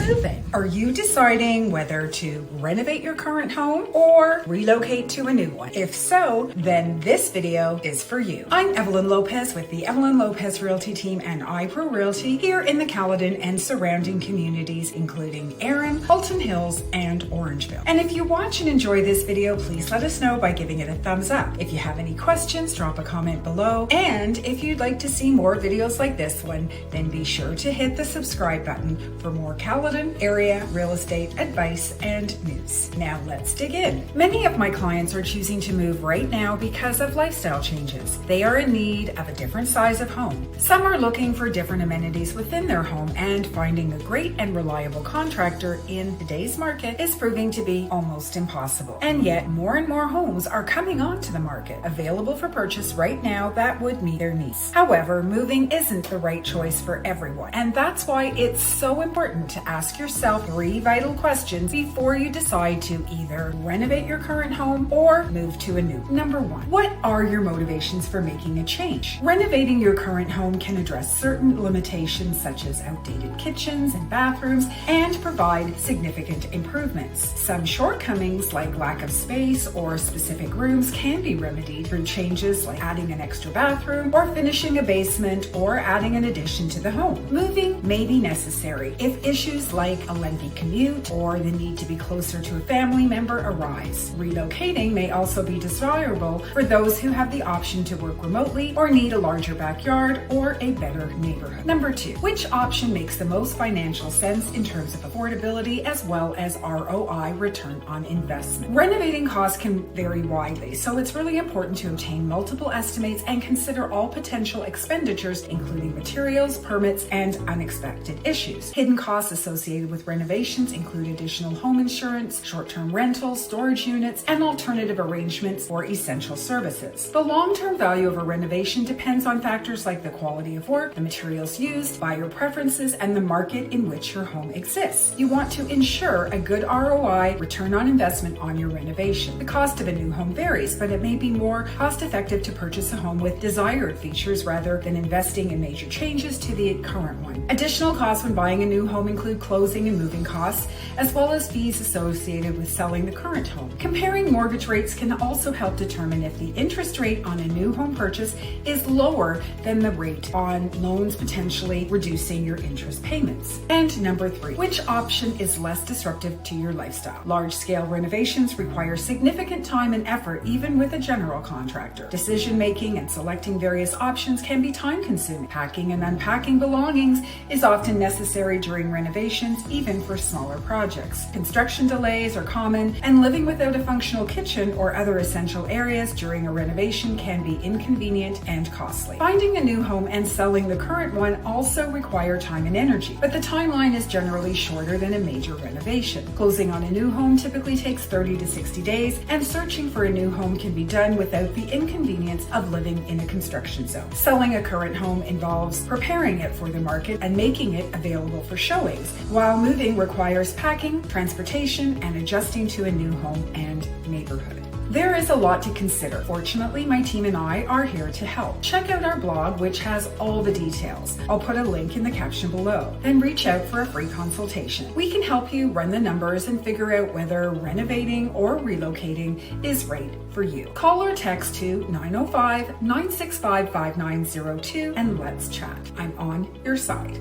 moving. Are you deciding whether to renovate your current home or relocate to a new one? If so, then this video is for you. I'm Evelyn Lopes with the Evelyn Lopes Realty team and iPro Realty here in the Caledon and surrounding communities, including Erin, Halton Hills, and Orangeville. And if you watch and enjoy this video, please let us know by giving it a thumbs up. If you have any questions, drop a comment below. And if you'd like to see more videos like this one, then be sure to hit the subscribe button for more Caledon area real estate advice and news. Now let's dig in. Many of my clients are choosing to move right now because of lifestyle changes. They are in need of a different size of home. Some are looking for different amenities within their home, and finding a great and reliable contractor in today's market is proving to be almost impossible. And yet more and more homes are coming onto the market available for purchase right now that would meet their needs. However, moving isn't the right choice for everyone, and that's why it's so important to ask yourself 3 vital questions before you decide to either renovate your current home or move to a new. Number 1, what are your motivations for making a change? Renovating your current home can address certain limitations such as outdated kitchens and bathrooms and provide significant improvements. Some shortcomings like lack of space or specific rooms can be remedied through changes like adding an extra bathroom or finishing a basement or adding an addition to the home. Moving may be necessary if issues like a lengthy commute or the need to be closer to a family member arise. Relocating may also be desirable for those who have the option to work remotely or need a larger backyard or a better neighborhood. Number 2, which option makes the most financial sense in terms of affordability as well as ROI, return on investment? Renovating costs can vary widely, so it's really important to obtain multiple estimates and consider all potential expenditures, including materials, permits, and unexpected issues. Hidden costs associated with renovations include additional home insurance, short-term rentals, storage units, and alternative arrangements for essential services. The long-term value of a renovation depends on factors like the quality of work, the materials used, buyer preferences, and the market in which your home exists. You want to ensure a good ROI, return on investment, on your renovation. The cost of a new home varies, but it may be more cost-effective to purchase a home with desired features rather than investing in major changes to the current one. Additional costs when buying a new home include closing and moving costs, as well as fees associated with selling the current home. Comparing mortgage rates can also help determine if the interest rate on a new home purchase is lower than the rate on loans, potentially reducing your interest payments. And number 3, which option is less disruptive to your lifestyle? Large-scale renovations require significant time and effort, even with a general contractor. Decision-making and selecting various options can be time-consuming. Packing and unpacking belongings is often necessary during renovations, even for smaller projects. Construction delays are common, and living without a functional kitchen or other essential areas during a renovation can be inconvenient and costly. Finding a new home and selling the current one also require time and energy, but the timeline is generally shorter than a major renovation. Closing on a new home typically takes 30 to 60 days, and searching for a new home can be done without the inconvenience of living in a construction zone. Selling a current home involves preparing it for the market and making it available for showings, while moving requires packing, transportation, and adjusting to a new home and neighborhood. There is a lot to consider. Fortunately, my team and I are here to help. Check out our blog, which has all the details. I'll put a link in the caption below. Then reach out for a free consultation. We can help you run the numbers and figure out whether renovating or relocating is right for you. Call or text to 905-965-5902 and let's chat. I'm on your side.